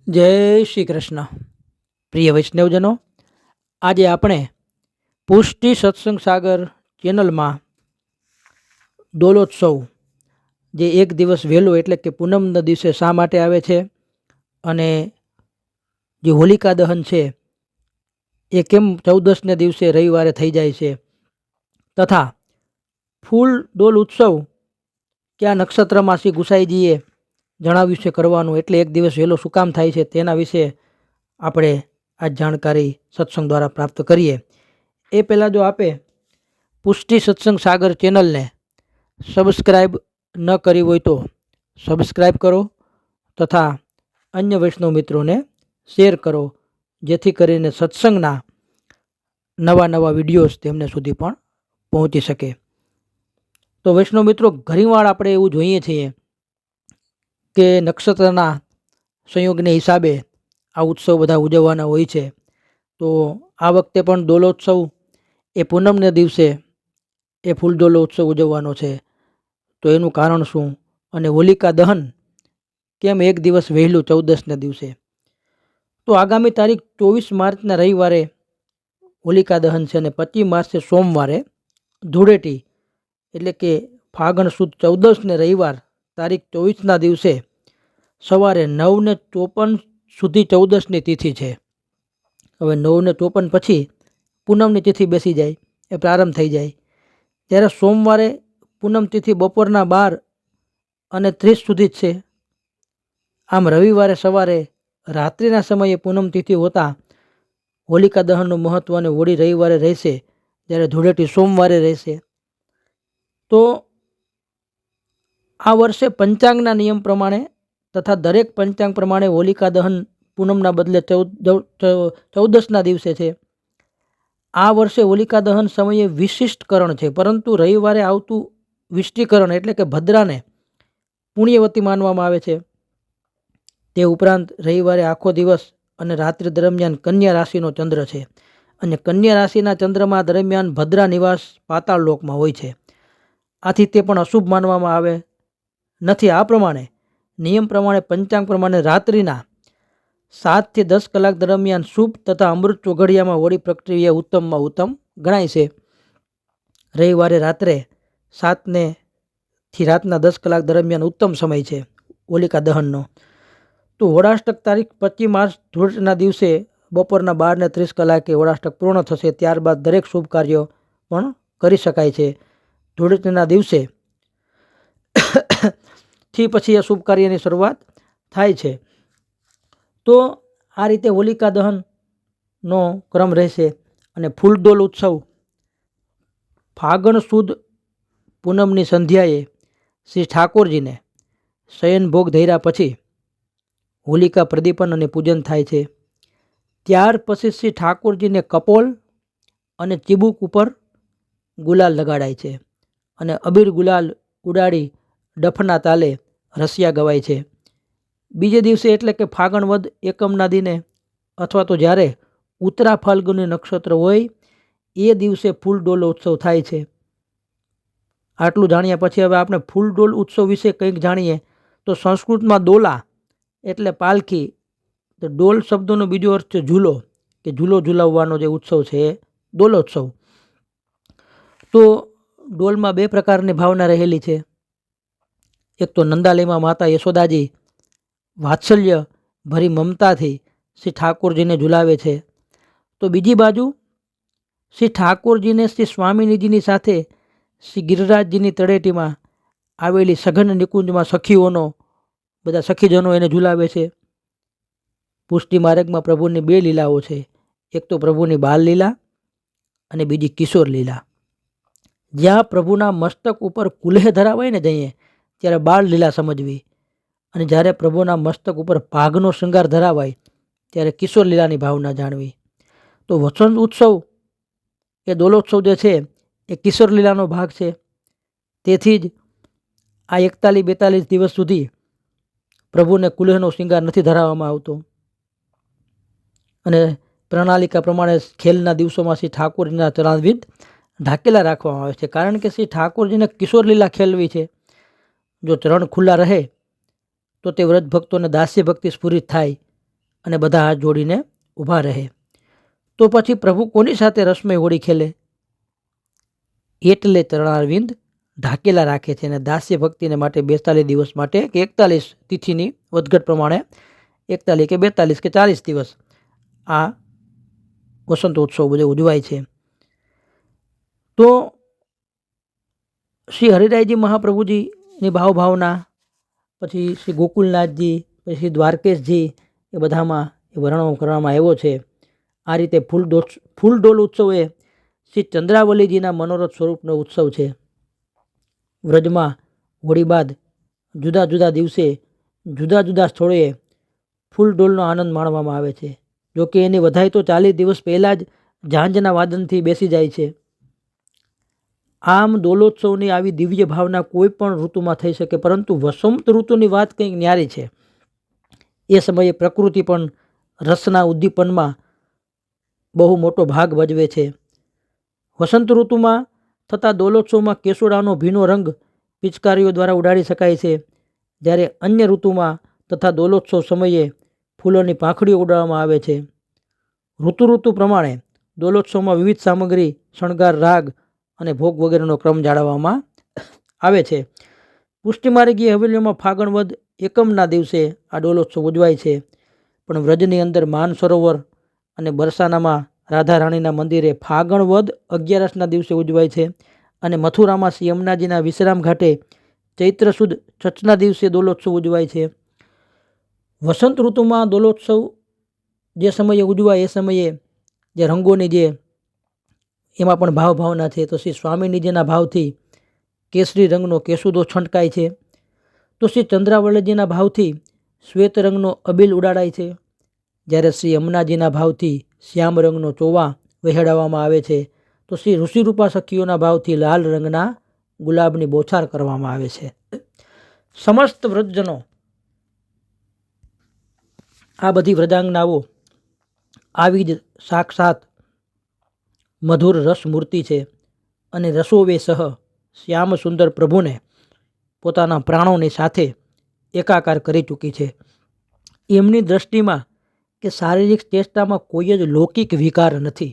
જય શ્રી કૃષ્ણ. પ્રિય વૈષ્ણવજનો, આજે આપણે પુષ્ટિ સત્સંગ સાગર ચેનલમાં દોલોત્સવ, જે એક દિવસ વહેલો એટલે કે પૂનમના દિવસે શા માટે આવે છે અને જે હોલિકા દહન છે એ કેમ 14ને દિવસે રવિવારે થઈ જાય છે, તથા ફૂલ ડોલ ઉત્સવ કયા નક્ષત્રમાં શ્રી ગુસાઈજીએ જણાવ્યું છે કરવાનું, એટલે એક દિવસ વહેલો શું કામ થાય છે તેના વિશે આપણે આ જાણકારી સત્સંગ દ્વારા પ્રાપ્ત કરીએ. એ પહેલાં જો આપે પુષ્ટિ સત્સંગ સાગર ચેનલને સબસ્ક્રાઈબ ન કરી હોય તો સબસ્ક્રાઈબ કરો તથા અન્ય વૈષ્ણવ મિત્રોને શેર કરો, જેથી કરીને સત્સંગના નવા નવા વિડીયોઝ તેમને સુધી પણ પહોંચી શકે. તો વૈષ્ણવ મિત્રો, ઘણીવાર આપણે એવું જોઈએ છીએ કે નક્ષત્રના સંયોગને હિસાબે આ ઉત્સવ બધા ઉજવવાના હોય છે. તો આ વખતે પણ દોલોત્સવ એ પૂનમને દિવસે એ ફૂલ દોલોત્સવ ઉજવવાનો છે. તો એનું કારણ શું, અને હોલિકા દહન કેમ એક દિવસ વહેલું 14ને દિવસે? તો આગામી તારીખ 24 માર્ચના રવિવારે હોલિકા દહન છે અને 25 માર્ચે સોમવારે ધૂળેટી, એટલે કે ફાગણ સુદ 14ને રવિવાર તારીખ 24ના દિવસે સવારે 9:54 સુધી 14ની તિથિ છે. હવે 9:54 પછી પૂનમની તિથિ બેસી જાય, એ પ્રારંભ થઈ જાય. ત્યારે સોમવારે પૂનમ તિથિ બપોરના 12:30 સુધી જ છે. આમ રવિવારે સવારે રાત્રિના સમયે પૂનમ તિથિ હોતા હોલિકા દહનનું મહત્ત્વ અને હોળી રવિવારે રહેશે, જ્યારે ધૂળેટી સોમવારે રહેશે. તો આ વર્ષે પંચાંગના નિયમ પ્રમાણે તથા દરેક પંચાંગ પ્રમાણે હોલિકા દહન પૂનમના બદલે 14ના દિવસે છે. આ વર્ષે હોલિકા દહન સમયે વિશિષ્ટકરણ છે, પરંતુ રવિવારે આવતું વિષ્ટિકરણ એટલે કે ભદ્રાને પુણ્યવતી માનવામાં આવે છે. તે ઉપરાંત રવિવારે આખો દિવસ અને રાત્રિ દરમિયાન કન્યા રાશિનો ચંદ્ર છે, અને કન્યા રાશિના ચંદ્રમા દરમિયાન ભદ્રા નિવાસ પાતાળ લોકમાં હોય છે. આથી તે પણ અશુભ માનવામાં આવે નથી. આ પ્રમાણે નિયમ પ્રમાણે પંચાંગ પ્રમાણે રાત્રિના 7 થી 10 કલાક દરમિયાન શુભ તથા અમૃત ચોઘડિયામાં હોળી પ્રક્રિયા ઉત્તમમાં ઉત્તમ ગણાય છે. રવિવારે રાત્રે 7 થી રાતના 10 કલાક દરમિયાન ઉત્તમ સમય છે હોલિકા દહનનો. તો હોળાષ્ટક તારીખ 25 માર્ચ ધૂળેટીના દિવસે બપોરના 12:30 કલાકે હોળાષ્ટક પૂર્ણ થશે. ત્યારબાદ દરેક શુભ કાર્યો પણ કરી શકાય છે. ધૂળેટીના દિવસે થી પછી આ શુભ કાર્યની શરૂઆત થાય છે. તો આ રીતે હોલિકા દહનનો ક્રમ રહેશે. અને ફૂલડોલ ઉત્સવ ફાગણ સુદ પૂનમની સંધ્યાએ શ્રી ઠાકોરજીને શયન ભોગ ધર્યા પછી હોલિકા પ્રદીપન અને પૂજન થાય છે. ત્યાર પછી શ્રી ઠાકોરજીને કપોલ અને ચીબુક ઉપર ગુલાલ લગાડાય છે, અને અબીર ગુલાલ ઉડાડી ડફના તાલે રસિયા ગવાય છે. બીજે દિવસે એટલે કે ફાગણ વદ એકમના દિને અથવા તો જ્યારે ઉત્તરા ફાલ્ગુની નક્ષત્ર હોય એ દિવસે ફૂલ ડોલ ઉત્સવ થાય છે. આટલું જાણ્યા પછી હવે આપણે ફૂલ ડોલ ઉત્સવ વિશે કંઈક જાણીએ. તો સંસ્કૃતમાં દોલા એટલે પાલખી, તો ડોલ શબ્દનો બીજો અર્થ છે ઝૂલો, કે ઝૂલો ઝૂલાવવાનો જે ઉત્સવ છે એ ડોલોત્સવ. તો ડોલમાં 2 પ્રકારની ભાવના રહેલી છે. એક તો નંદાલયમાં માતા યશોદાજી વાત્સલ્ય ભરી મમતાથી શ્રી ઠાકોરજીને ઝુલાવે છે. તો બીજી બાજુ શ્રી ઠાકોરજીને શ્રી સ્વામિનીજીની સાથે શ્રી ગિરિરાજજીની તળેટીમાં આવેલી સઘન નિકુંજમાં સખીઓનો બધા સખીજનો એને ઝુલાવે છે. પુષ્ટિ માર્ગમાં પ્રભુની 2 લીલાઓ છે. એક તો પ્રભુની બાલ લીલા અને બીજી કિશોર લીલા. જ્યાં પ્રભુના મસ્તક ઉપર કુલેહ ધરાવાય ને જઈએ ત્યારે બાળ લીલા સમજવી, અને જ્યારે પ્રભુના મસ્તક ઉપર ભાગનો શૃંગાર ધરાવાય ત્યારે કિશોર લીલાની ભાવના જાણવી. તો વસંત ઉત્સવ એ દોલોત્સવ જે છે એ કિશોર લીલાનો ભાગ છે. તેથી જ આ 41-42 દિવસ સુધી પ્રભુને કુલેહનો શૃંગાર નથી ધરાવવામાં આવતો. અને પ્રણાલિકા પ્રમાણે ખેલના દિવસોમાં શ્રી ઠાકોરજીના ચરણારવિંદ ઢાંકેલા રાખવામાં આવે છે, કારણ કે શ્રી ઠાકોરજીને કિશોર લીલા ખેલવી છે. જો ચરણ ખુલ્લા રહે તો તે વ્રજ ભક્તોને દાસ્ય ભક્તિ સ્ફુરિત થાય અને બધા હાથ જોડીને ઊભા રહે. તો પછી પ્રભુ કોની સાથે રસમય હોળી ખેલે? એટલે ચરણારવિંદ ઢાંકેલા રાખે છે અને દાસ્ય ભક્તિને માટે 42 દિવસ માટે કે 41 તિથિની વધઘટ પ્રમાણે 41 કે 42 કે 40 દિવસ આ વસંતોત્સવ બધે ઉજવાય છે. તો શ્રી હરિરાયજી મહાપ્રભુજીની ભાવના, પછી શ્રી ગોકુલનાથજી, પછી શ્રી દ્વારકેશજી, એ બધામાં એ વર્ણન કરવામાં આવ્યો છે. આ રીતે ફૂલડોલ ઉત્સવ એ શ્રી ચંદ્રાવલીજીના મનોરથ સ્વરૂપનો ઉત્સવ છે. વ્રજમાં હોળી બાદ જુદા જુદા દિવસે જુદા જુદા સ્થળોએ ફૂલડોલનો આનંદ માણવામાં આવે છે. જોકે એની વધાઈ તો 40 દિવસ પહેલાં જ ઝાંઝના વાદનથી બેસી જાય છે. આમ દોલોત્સવની આવી દિવ્ય ભાવના કોઈ પણ ઋતુમાં થઈ શકે, પરંતુ વસંત ઋતુની વાત કંઈક ન્યારી છે. એ સમયે પ્રકૃતિ પણ રસના ઉદ્દીપનમાં બહુ મોટો ભાગ ભજવે છે. વસંત ઋતુમાં થતા દોલોત્સવમાં કેસુડાનો ભીનો રંગ પિચકારીઓ દ્વારા ઉડાડી શકાય છે, જ્યારે અન્ય ઋતુમાં તથા દોલોત્સવ સમયે ફૂલોની પાંખડીઓ ઉડાડવામાં આવે છે. ઋતુ પ્રમાણે દોલોત્સવમાં વિવિધ સામગ્રી, શણગાર, રાગ અને ભોગ વગેરેનો ક્રમ જાળવવામાં આવે છે. પુષ્ટિમાર્ગીય હવેલીઓમાં ફાગણ વદ એકમના દિવસે આ દોલોત્સવ ઉજવાય છે, પણ વ્રજની અંદર માનસરોવર અને બરસાનામાં રાધા રાણીના મંદિરે ફાગણ વદ 11ના દિવસે ઉજવાય છે, અને મથુરામાં શ્રી યમુનાજીના વિશ્રામ ઘાટે ચૈત્ર સુદ છઠના દિવસે દોલોત્સવ ઉજવાય છે. વસંત ઋતુમાં દોલોત્સવ જે સમયે ઉજવાય એ સમયે જે રંગોની જે એમાં પણ ભાવના છે. તો શ્રી સ્વામીજીના ભાવથી કેસરી રંગનો કેસુદો છંટકાય છે, તો શ્રી ચંદ્રાવલીજીના ભાવથી શ્વેત રંગનો અબીલ ઉડાડાય છે, જ્યારે શ્રી યમુનાજીના ભાવથી શ્યામ રંગનો ચોવા વહેડાવવામાં આવે છે, તો શ્રી ઋષિરૂપા સખીઓના ભાવથી લાલ રંગના ગુલાબની બોછાર કરવામાં આવે છે. સમસ્ત વ્રજજનો આ બધી વ્રજાંગનાઓ આવી જ સાક્ષાત મધુર રસ મૂર્તિ છે, અને રસોવે સહ શ્યામ સુંદર પ્રભુને પોતાના પ્રાણોની સાથે એકાકાર કરી ચૂકી છે. એમની દ્રષ્ટિમાં કે શારીરિક ચેષ્ટામાં કોઈ જ લૌકિક વિકાર નથી.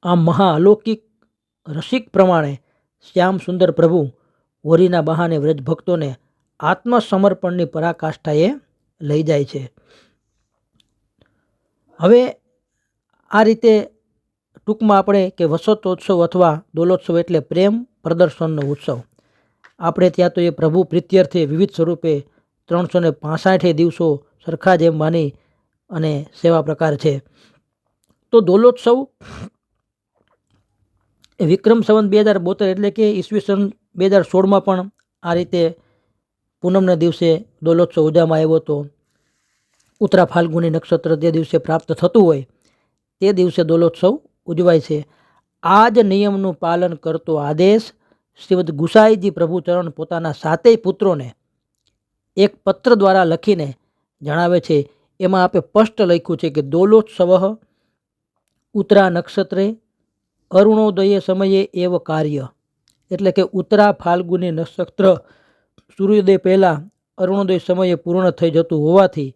આ મહાઅલૌકિક રસિક પ્રમાણે શ્યામ સુંદર પ્રભુ હોરીના બહાને વ્રજ ભક્તોને આત્મસમર્પણની પરાકાષ્ઠાએ લઈ જાય છે. હવે આ રીતે ટૂંકમાં આપણે કે વસંતોત્સવ અથવા દોલોત્સવ એટલે પ્રેમ પ્રદર્શનનો ઉત્સવ. આપણે ત્યાં તો એ પ્રભુ પ્રીત્યર્થે વિવિધ સ્વરૂપે 365 દિવસો સરખા જેમ માની અને સેવા પ્રકાર છે. તો દોલોત્સવ વિક્રમ સંવત 2072 એટલે કે ઈસવીસન 2016માં પણ આ રીતે પૂનમના દિવસે દોલોત્સવ ઉજવવામાં આવ્યો હતો. ઉત્તરા ફાલ્ગુની નક્ષત્ર જે દિવસે પ્રાપ્ત થતું હોય તે દિવસે દોલોત્સવ ઉજવાય છે. આ જ નિયમનું પાલન કરતો આદેશ શ્રીમદ ગુસાઈજી પ્રભુચરણ પોતાના 7 પુત્રોને એક પત્ર દ્વારા લખીને જણાવે છે. એમાં આપે સ્પષ્ટ લખ્યું છે કે દોલોત્સવ ઉત્તરા નક્ષત્રે અરુણોદય સમયે એવ કાર્ય, એટલે કે ઉત્તરા ફાલ્ગુની નક્ષત્ર સૂર્યોદય પહેલાં અરુણોદય સમયે પૂર્ણ થઈ જતું હોવાથી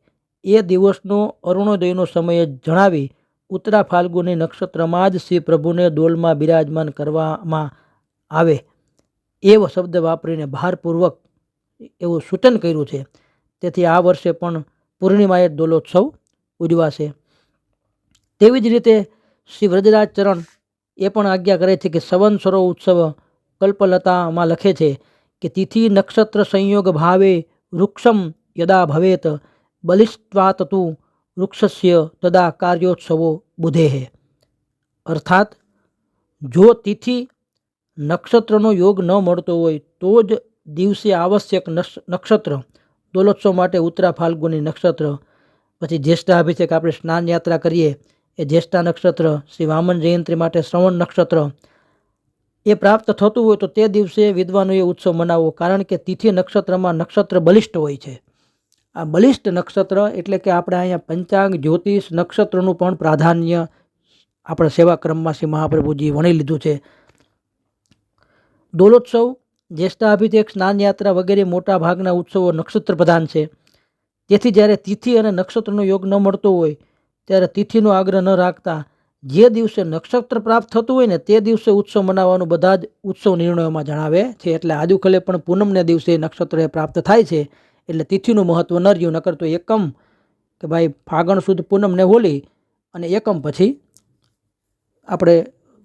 એ દિવસનો અરુણોદયનો સમય જણાવી ઉત્તરા ફાલ્ગુની નક્ષત્રમાં જ શ્રી પ્રભુને દોલમાં બિરાજમાન કરવામાં આવે એવો શબ્દ વાપરીને ભારપૂર્વક એવું સૂચન કર્યું છે. તેથી આ વર્ષે પણ પૂર્ણિમાએ દોલોત્સવ ઉજવાશે. તેવી જ રીતે શ્રી વ્રજરાજ ચરણ એ પણ આજ્ઞા કરે છે કે સંવત્સરો ઉત્સવ કલ્પલતામાં લખે છે કે તિથિ નક્ષત્ર સંયોગ ભાવે વૃક્ષમ યદા ભવેત બલિષ્ઠવાત તું વૃક્ષસ્ય તદા કાર્યોત્સવો બુધેહે. અર્થાત જો તિથિ નક્ષત્રનો યોગ ન મળતો હોય તો જ દિવસે આવશ્યક નક્ષત્ર દોલોત્સવ માટે ઉત્તરા ફાલ્ગુની નક્ષત્ર, પછી જ્યેષ્ઠાભિષેક આપણે સ્નાન યાત્રા કરીએ એ જ્યેષ્ઠા નક્ષત્ર, શ્રી વામન જયંતિ માટે શ્રવણ નક્ષત્ર એ પ્રાપ્ત થતું હોય તો તે દિવસે વિદ્વાનોએ ઉત્સવ મનાવવો, કારણ કે તિથિ નક્ષત્રમાં નક્ષત્ર બલિષ્ઠ હોય છે. આ બલિષ્ઠ નક્ષત્ર એટલે કે આપણે અહીંયા પંચાંગ જ્યોતિષ નક્ષત્રનું પણ પ્રાધાન્ય આપણા સેવાક્રમમાં શ્રી મહાપ્રભુજી વણી લીધું છે. દોલોત્સવ, જ્યેષ્ઠાભિષેક, સ્નાન યાત્રા વગેરે મોટા ભાગના ઉત્સવો નક્ષત્ર પ્રધાન છે, તેથી જ્યારે તિથિ અને નક્ષત્રનો યોગ ન મળતો હોય ત્યારે તિથિનો આગ્રહ ન રાખતા જે દિવસે નક્ષત્ર પ્રાપ્ત થતું હોય ને તે દિવસે ઉત્સવ મનાવવાનું બધા જ ઉત્સવ નિર્ણયોમાં જણાવે છે. એટલે આદુખલે પણ પૂનમને દિવસે નક્ષત્ર પ્રાપ્ત થાય છે એટલે તિથિનું મહત્વ ન રહ્યું. નકર તો એકમ કે ભાઈ ફાગણ સુદ પૂનમ ને હોલી અને એકમ પછી આપણે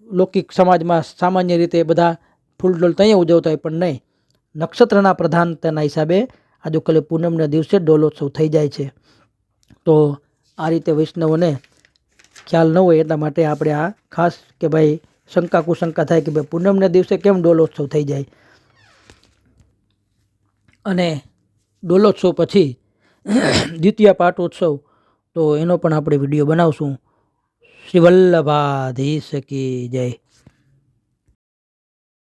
લૌકિક સમાજમાં સામાન્ય રીતે બધા ફૂલડોલ ત્યાં ઉજવતા હોય, પણ નહીં, નક્ષત્રના પ્રધાનતાના હિસાબે આદુખલે પૂનમના દિવસે ડોલોત્સવ થઈ જાય છે. તો આ રીતે વૈષ્ણવોને ખ્યાલ ન હોય એટલા માટે આપણે આ ખાસ કે ભાઈ શંકા કુશંકા થાય કે ભાઈ પૂનમના દિવસે કેમ ડોલોત્સવ થઈ જાય. અને ડોલોત્સવ પછી દ્વિતીય પાટોત્સવ, તો એનો પણ આપણે વિડીયો બનાવશું. શ્રી વલ્લભાધીશ કી જય.